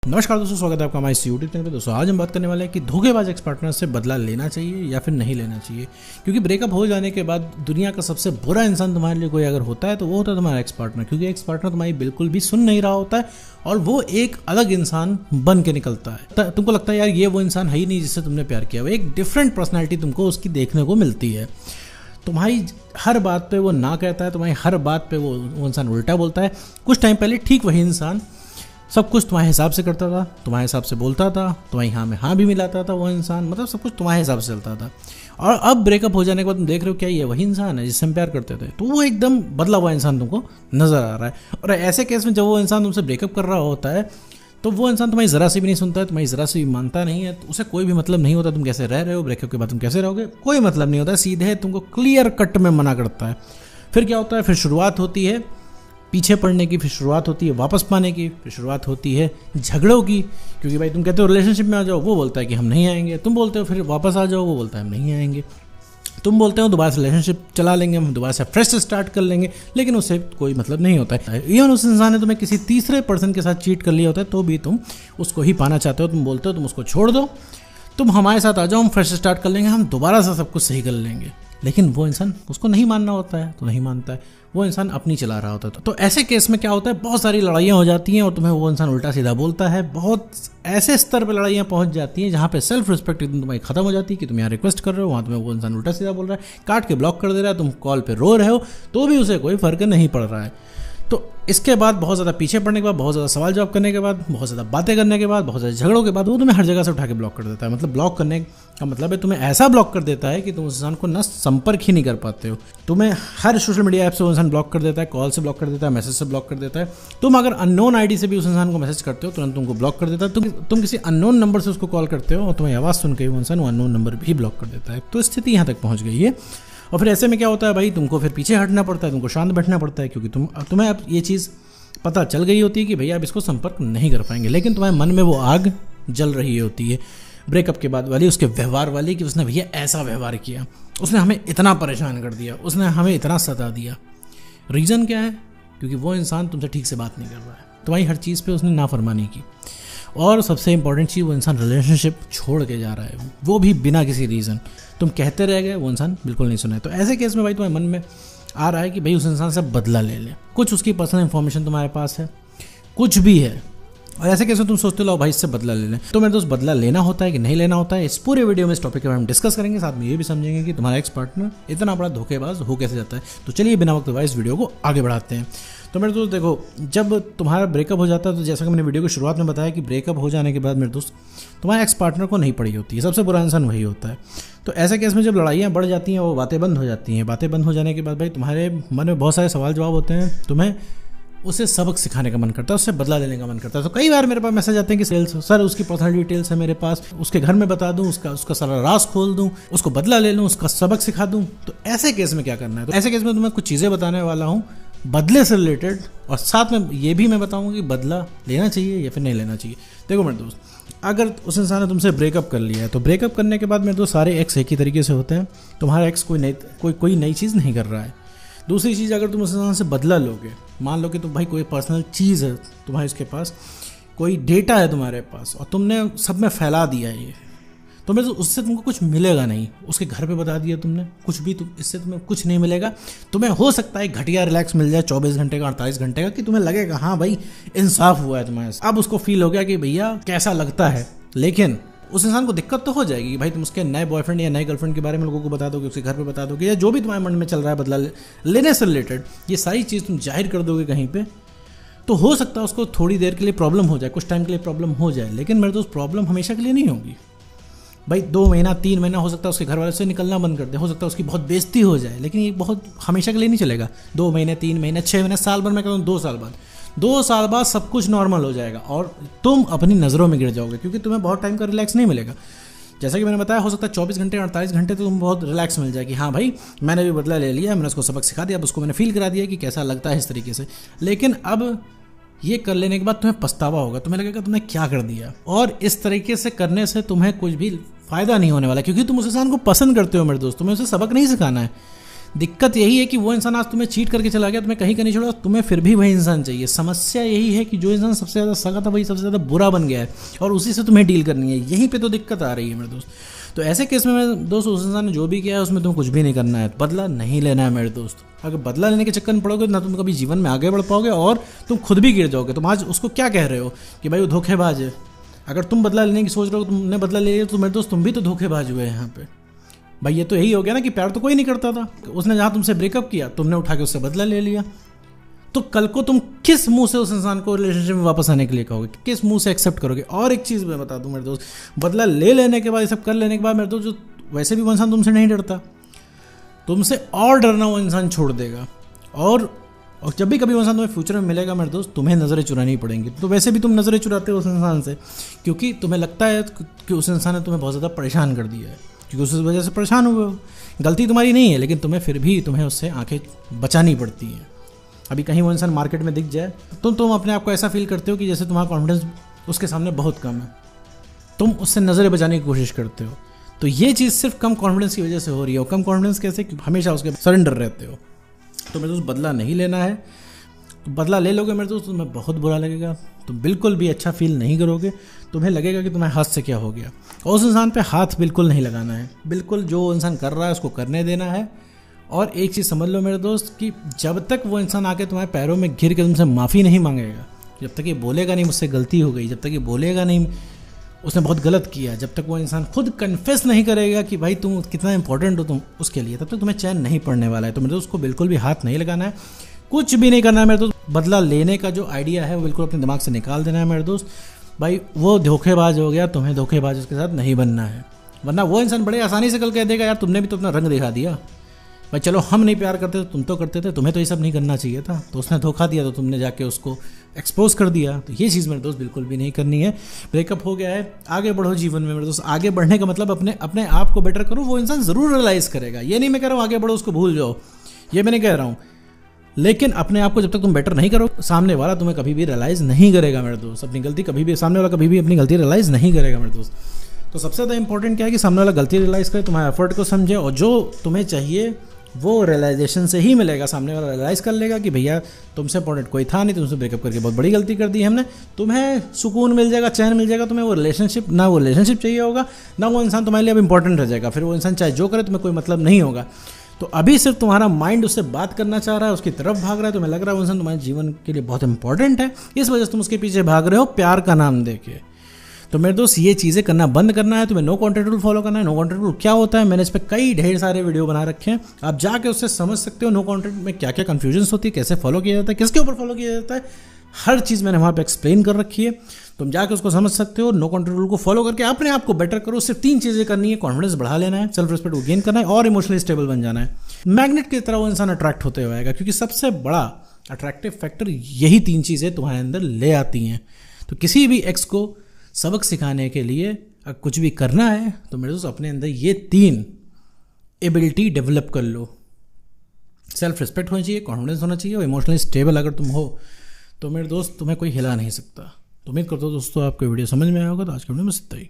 नमस्कार दोस्तों, स्वागत है आपका हमारे इस यूट्यूब चैनल पे। दोस्तों आज हम बात करने वाले हैं कि धोखेबाज एक्स पार्टनर से बदला लेना चाहिए या फिर नहीं लेना चाहिए। क्योंकि ब्रेकअप हो जाने के बाद दुनिया का सबसे बुरा इंसान तुम्हारे लिए कोई अगर होता है तो वो होता है तुम्हारा एक्स पार्टनर। क्योंकि एक्स पार्टनर तुम्हारी बिल्कुल भी सुन नहीं रहा होता है और वो एक अलग इंसान बन के निकलता है। तुमको लगता है यार ये वो इंसान है ही नहीं जिससे तुमने प्यार किया। वो एक डिफरेंट पर्सनैलिटी तुमको उसकी देखने को मिलती है। तुम्हारी हर बात पे वो ना कहता है, तुम्हारी हर बात पे वो इंसान उल्टा बोलता है। कुछ टाइम पहले ठीक वही इंसान सब कुछ तुम्हारे हिसाब से करता था, तुम्हारे हिसाब से बोलता था, तुम्हारी हाँ में हाँ भी मिलाता था। वो इंसान मतलब सब कुछ तुम्हारे हिसाब से चलता था। और अब ब्रेकअप हो जाने के बाद तुम देख रहे हो क्या ये वही इंसान है जिससे हम प्यार करते थे। तो वो एकदम बदला हुआ इंसान तुमको नजर आ रहा है। और ऐसे केस में जब वो इंसान तुमसे ब्रेकअप कर रहा होता है तो वो इंसान तुम्हारी ज़रा सी भी नहीं सुनता है, तुम्हारी ज़रा सी भी मानता नहीं है। तो उसे कोई भी मतलब नहीं होता तुम कैसे रह रहे हो, ब्रेकअप के बाद तुम कैसे रहोगे, कोई मतलब नहीं होता। सीधे तुमको क्लियर कट में मना करता है। फिर क्या होता है, फिर शुरुआत होती है पीछे पड़ने की, फिर शुरुआत होती है वापस पाने की, फिर शुरुआत होती है झगड़ों की। क्योंकि भाई तुम कहते हो रिलेशनशिप में आ जाओ, वो बोलता है कि हम नहीं आएंगे। तुम बोलते हो फिर वापस आ जाओ, वो बोलता है हम नहीं आएंगे। तुम बोलते हो दोबारा से रिलेशनशिप चला लेंगे, हम दोबारा से फ्रेश स्टार्ट कर लेंगे, लेकिन उससे कोई मतलब नहीं होता है। इवन उस इंसान ने तुम्हें किसी तीसरे पर्सन के साथ चीट कर लिया होता है तो भी तुम उसको ही पाना चाहते हो। तुम बोलते हो तुम उसको छोड़ दो, तुम हमारे साथ आ जाओ, हम फ्रेश स्टार्ट कर लेंगे, हम दोबारा से सब कुछ सही कर लेंगे। लेकिन वो इंसान उसको नहीं मानना होता है तो नहीं मानता है, वो इंसान अपनी चला रहा होता है। तो ऐसे केस में क्या होता है, बहुत सारी लड़ाइयाँ हो जाती हैं और तुम्हें वो इंसान उल्टा सीधा बोलता है। बहुत ऐसे स्तर पर लड़ाइयाँ पहुंच जाती हैं जहाँ पे सेल्फ रिस्पेक्ट एकदम तुम्हारी खत्म हो जाती है कि तुम यहाँ रिक्वेस्ट कर रहे हो, वहाँ तुम्हें वो इंसान उल्टा सीधा बोल रहा है, काट के ब्लॉक कर दे रहा है। तुम कॉल पे रो रहे हो तो भी उसे कोई फर्क नहीं पड़ रहा है। तो इसके बाद बहुत ज़्यादा पीछे पड़ने के बाद, बहुत ज़्यादा सवाल जवाब करने के बाद, बहुत ज़्यादा बातें करने के बाद, बहुत ज़्यादा झगड़ों के बाद वो तुम्हें हर जगह से उठा के ब्लॉक कर देता है। मतलब ब्लॉक करने का मतलब है तुम्हें ऐसा ब्लॉक कर देता है कि तुम उस इंसान को ना संपर्क ही नहीं कर पाते हो। तुम्हें हर सोशल मीडिया ऐप से वो इंसान ब्लॉक कर देता है, कॉल से ब्लॉक कर देता है, मैसेज से ब्लॉक कर देता है। तुम अगर अननोन आईडी से भी उस इंसान को मैसेज करते हो तुरंत तुमको ब्लॉक कर देता है। तुम किसी अननोन नंबर से उसको कॉल करते हो और तुम्हें आवाज़ सुन के वो इंसान वो अननोन नंबर भी ब्लॉक कर देता है। तो स्थिति यहाँ तक पहुँच गई है। और फिर ऐसे में क्या होता है भाई, तुमको फिर पीछे हटना पड़ता है, तुमको शांत बैठना पड़ता है। क्योंकि तुम्हें अब ये चीज़ पता चल गई होती है कि भैया अब इसको संपर्क नहीं कर पाएंगे, लेकिन तुम्हारे मन में वो आग जल रही होती है ब्रेकअप के बाद वाली, उसके व्यवहार वाली, कि उसने भैया ऐसा व्यवहार किया, उसने हमें इतना परेशान कर दिया, उसने हमें इतना सता दिया। रीज़न क्या है? क्योंकि वो इंसान तुमसे ठीक से बात नहीं कर रहा है, तुम्हारी हर चीज़ पे उसने नाफरमानी की। और सबसे इंपॉर्टेंट चीज़, वो इंसान रिलेशनशिप छोड़ के जा रहा है, वो भी बिना किसी रीज़न। तुम कहते रह गए, वो इंसान बिल्कुल नहीं सुना। तो ऐसे केस में भाई तुम्हारे मन में आ रहा है कि भाई उस इंसान से बदला ले ले। कुछ उसकी पर्सनल इन्फॉर्मेशन तुम्हारे पास है, कुछ भी है, और ऐसे कैसे तुम सोचते हो भाई इससे बदला ले लें। तो मेरे दोस्त बदला लेना होता है कि नहीं लेना होता है, इस पूरे वीडियो में इस टॉपिक के बारे में डिस्कस करेंगे। साथ में ये भी समझेंगे कि तुम्हारा एक्स पार्टनर इतना बड़ा धोखेबाज हो कैसे जाता है। तो चलिए बिना वक्त गवाए इस वीडियो को आगे बढ़ाते हैं। तो मेरे दोस्त देखो, जब तुम्हारा ब्रेकअप हो जाता है तो जैसा कि मैंने वीडियो की शुरुआत में बताया कि ब्रेकअप हो जाने के बाद मेरे दोस्त तुम्हारे एक्स पार्टनर को नहीं पड़ी होती है, सबसे बुरा इंसान वही होता है। तो ऐसे केस में जब लड़ाइयाँ बढ़ जाती हैं, वो बातें बंद हो जाती हैं। बातें बंद हो जाने के बाद भाई तुम्हारे मन में बहुत सारे सवाल जवाब होते हैं, तुम्हें उसे सबक सिखाने का मन करता है, उससे बदला लेने का मन करता है। तो कई बार मेरे पास मैसेज आते हैं कि सर उसकी पर्सनल डिटेल्स है मेरे पास, उसके घर में बता दूं, उसका सारा राज खोल दूं, उसको बदला ले लूं, उसका सबक सिखा दूं। तो ऐसे केस में क्या करना है? तो ऐसे केस में तुम्हें कुछ चीज़ें बताने वाला हूं बदले से रिलेटेड, और साथ में ये भी मैं बताऊंगा कि बदला लेना चाहिए या फिर नहीं लेना चाहिए। देखो मेरे दोस्त, अगर उस इंसान ने तुमसे ब्रेकअप कर लिया है तो ब्रेकअप करने के बाद मेरे दोस्त सारे एक्स एक ही तरीके से होते हैं। तुम्हारा एक्स कोई नई चीज़ नहीं कर रहा है। दूसरी चीज़, अगर तुम उस इंसान से बदला लोगे, मान लो कि तुम भाई कोई पर्सनल चीज़ है तुम्हारे उसके पास, कोई डेटा है तुम्हारे पास और तुमने सब में फैला दिया ये, तो मेरे उससे तुमको कुछ मिलेगा नहीं। उसके घर पे बता दिया तुमने कुछ भी, इससे तुम्हें कुछ नहीं मिलेगा। तुम्हें हो सकता है घटिया रिलैक्स मिल जाए 24 घंटे का, 48 घंटे का, कि तुम्हें लगेगा हाँ भाई इंसाफ हुआ है तुम्हारे साथ। अब उसको फील हो गया कि भैया कैसा लगता है। लेकिन उस इंसान को दिक्कत तो हो जाएगी कि भाई तुम उसके नए बॉयफ्रेंड या नए गर्लफ्रेंड के बारे में लोगों को बता दोगे, उसके घर पे बता दोगे, या जो भी तुम्हारे मन में चल रहा है बदला लेने से रिलेटेड, ये सारी चीज़ तुम जाहिर कर दोगे कहीं पे, तो हो सकता है उसको थोड़ी देर के लिए प्रॉब्लम हो जाए, कुछ टाइम के लिए प्रॉब्लम हो जाए। लेकिन मेरे दोस्त प्रॉब्लम हमेशा के लिए नहीं होगी भाई। 2 महीना 3 महीना हो सकता है उसके घर वाले से निकलना बंद कर दे, हो सकता है उसकी बहुत बेइज्जती हो जाए, लेकिन ये बहुत हमेशा के लिए नहीं चलेगा। 2 महीने 3 महीने 6 महीने साल भर, मैं कहता हूँ 2 साल बाद, 2 साल बाद सब कुछ नॉर्मल हो जाएगा और तुम अपनी नज़रों में गिर जाओगे, क्योंकि तुम्हें बहुत टाइम का रिलैक्स नहीं मिलेगा। जैसा कि मैंने बताया, हो सकता है 24 घंटे 48 घंटे तो तुम बहुत रिलैक्स मिल जाएगी। हाँ भाई मैंने भी बदला ले लिया, मैंने उसको सबक सिखा दिया, अब उसको मैंने फील करा दिया कि कैसा लगता है इस तरीके से। लेकिन अब ये कर लेने के बाद तुम्हें पछतावा होगा, तुम्हें लगेगा तुमने क्या कर दिया। और इस तरीके से करने से तुम्हें कुछ भी फ़ायदा नहीं होने वाला, क्योंकि तुम उस इंसान को पसंद करते हो मेरे दोस्त, तुम्हें उसे सबक नहीं सिखाना है। दिक्कत यही है कि वो इंसान आज तुम्हें चीट करके चला गया, तुम्हें कहीं का नहीं छोड़ा, तुम्हें फिर भी वही इंसान चाहिए। समस्या यही है कि जो इंसान सबसे ज़्यादा सगा था वही सबसे ज़्यादा बुरा बन गया है और उसी से तुम्हें डील करनी है। यहीं पे तो दिक्कत आ रही है मेरे दोस्त। तो ऐसे केस में मेरे दोस्त उस इंसान ने जो भी किया है उसमें तुम्हें कुछ भी नहीं करना है, बदला नहीं लेना है मेरे दोस्त। अगर बदला लेने के चक्कर में पड़ोगे ना तुम कभी जीवन में आगे बढ़ पाओगे और तुम खुद भी गिर जाओगे। तुम आज उसको क्या कह रहे हो कि भाई वो धोखेबाज है। अगर तुम बदला लेने की सोच रहे हो, तुमने बदला ले लिया, तो मेरे दोस्त तुम भी तो धोखेबाज हुए हैं यहाँ पे। भाई ये तो यही हो गया ना कि प्यार तो कोई नहीं करता था, उसने जहाँ तुमसे ब्रेकअप किया तुमने उठा के उससे बदला ले लिया। तो कल को तुम किस मुंह से उस इंसान को रिलेशनशिप में वापस आने के लिए कहोगे, किस मुंह से एक्सेप्ट करोगे। और एक चीज़ मैं बता दूं मेरे दोस्त, बदला ले लेने के बाद, ये सब कर लेने के बाद मेरे दोस्त, जो वैसे भी वो इंसान तुमसे नहीं डरता, तुमसे और डरना वो इंसान छोड़ देगा। और जब भी कभी वो इंसान तुम्हें फ्यूचर में मिलेगा मेरे दोस्त, तुम्हें नज़रें चुरानी पड़ेंगी। तो वैसे भी तुम नज़रें चुराते हो उस इंसान से, क्योंकि तुम्हें लगता है कि उस इंसान ने तुम्हें बहुत ज़्यादा परेशान कर दिया है, क्योंकि उस वजह से परेशान हुए हो। गलती तुम्हारी नहीं है, लेकिन तुम्हें फिर भी तुम्हें उससे आंखें बचानी पड़ती हैं। अभी कहीं वो इंसान मार्केट में दिख जाए तो तुम अपने आप को ऐसा फील करते हो कि जैसे तुम्हारा कॉन्फिडेंस उसके सामने बहुत कम है, तुम उससे नज़रें बचाने की कोशिश करते हो। तो ये चीज़ सिर्फ कम कॉन्फिडेंस की वजह से हो रही है। और कम कॉन्फिडेंस कैसे, कि हमेशा उसके सरेंडर रहते हो। तो मेरे दोस्त बदला नहीं लेना है। तो बदला ले लोगे मेरे दोस्त, तुम्हें बहुत बुरा लगेगा, तुम बिल्कुल भी अच्छा फील नहीं करोगे। तुम्हें लगेगा कि तुम्हारे हाथ से क्या हो गया। और उस इंसान पे हाथ बिल्कुल नहीं लगाना है, बिल्कुल जो इंसान कर रहा है उसको करने देना है। और एक चीज़ समझ लो मेरे दोस्त कि जब तक वो इंसान आके तुम्हारे पैरों में गिर के तुमसे माफ़ी नहीं मांगेगा, जब तक ये बोलेगा नहीं मुझसे गलती हो गई, जब तक ये बोलेगा नहीं उसने बहुत गलत किया, जब तक वो इंसान खुद कन्फेस नहीं करेगा कि भाई तुम कितना इंपॉर्टेंट हो तुम उसके लिए, तब तक तुम्हें चैन नहीं पड़ने वाला है। तो मेरे दोस्त उसको बिल्कुल भी हाथ नहीं लगाना है, कुछ भी नहीं करना है मेरे दोस्त। बदला लेने का जो आइडिया है वो बिल्कुल अपने दिमाग से निकाल देना है मेरे दोस्त। भाई वो धोखेबाज हो गया, तुम्हें धोखेबाज उसके साथ नहीं बनना है, वरना वो इंसान बड़े आसानी से कल कह देगा यार तुमने भी तो अपना रंग दिखा दिया। भाई चलो हम नहीं प्यार करते, तुम तो करते थे, तुम्हें तो ये सब नहीं करना चाहिए था। तो उसने धोखा दिया तो तुमने जाके उसको एक्सपोज कर दिया। तो ये चीज़ मेरे दोस्त बिल्कुल भी नहीं करनी है। ब्रेकअप हो गया है, आगे बढ़ो जीवन में मेरे दोस्त। आगे बढ़ने का मतलब अपने आप को बेटर करो, वो इंसान ज़रूर रियलाइज़ करेगा। ये नहीं मैं कह रहा हूँ आगे बढ़ो उसको भूल जाओ, ये मैं नहीं कह रहा हूँ, लेकिन अपने आप को जब तक तुम बेटर नहीं करो, सामने वाला तुम्हें कभी भी रियलाइज़ नहीं करेगा मेरे दोस्त। अपनी गलती कभी भी, सामने वाला कभी भी अपनी गलती रियलाइज़ नहीं करेगा मेरे दोस्त। तो सबसे ज़्यादा इंपॉर्टेंट क्या है कि सामने वाला गलती रियलाइज़ करे, तुम्हारे एफर्ट को समझे, और जो तुम्हें चाहिए वो रियलाइजेशन से ही मिलेगा। सामने वाला रियलाइज़ कर लेगा कि भैया तुमसे इंपॉर्टेंट कोई था नहीं, तुमसे ब्रेकअप करके बहुत बड़ी गलती कर दी हमने। तुम्हें सुकून मिल जाएगा, चैन मिल जाएगा, तुम्हें वो रिलेशनशिप चाहिए होगा, ना वो इंसान तुम्हारे लिए अब इंपॉर्टेंट रह जाएगा। फिर वो इंसान चाहे जो करे तुम्हें कोई मतलब नहीं होगा। तो अभी सिर्फ तुम्हारा माइंड उससे बात करना चाह रहा है, उसकी तरफ भाग रहा है, तुम्हें लग रहा है वो इंसान तुम्हारे जीवन के लिए बहुत इंपॉर्टेंट है, इस वजह से तुम उसके पीछे भाग रहे हो प्यार का नाम देके। तो मेरे दोस्त ये चीज़ें करना बंद करना है, तुम्हें नो कॉन्टेक्ट रूल फॉलो करना है। नो कॉन्टेक्ट रूल क्या होता है, मैंने इस पर कई ढेर सारे वीडियो बना रखे हैं, आप जाके उससे समझ सकते हो नो कॉन्टेक्ट में क्या क्या कन्फ्यूजन्स होती है, कैसे फॉलो किया जाता है, किसके ऊपर फॉलो किया जाता है, हर चीज़ मैंने वहाँ पे एक्सप्लेन कर रखी है। तुम जाके उसको समझ सकते हो। नो कॉन्टेक्ट रूल को फॉलो करके अपने आप को बेटर करो। सिर्फ 3 चीज़ें करनी है, कॉन्फिडेंस बढ़ा लेना है, सेल्फ रिस्पेक्ट को गेन करना है, और इमोशनली स्टेबल बन जाना है। मैग्नेट की तरह वो इंसान अट्रैक्ट होते हुए आएगा, क्योंकि सबसे बड़ा अट्रैक्टिव फैक्टर यही 3 चीज़ें तुम्हारे अंदर ले आती हैं। तो किसी भी एक्स को सबक सिखाने के लिए अगर कुछ भी करना है तो मेरे दोस्त अपने अंदर ये 3 एबिलिटी डेवलप कर लो। सेल्फ रिस्पेक्ट होना चाहिए, कॉन्फिडेंस होना चाहिए, और इमोशनली स्टेबल अगर तुम हो तो मेरे दोस्त तुम्हें कोई हिला नहीं सकता। तो उम्मीद करता हूँ दोस्तों आपको वीडियो समझ में आया होगा। तो आज के वीडियो में इतना ही।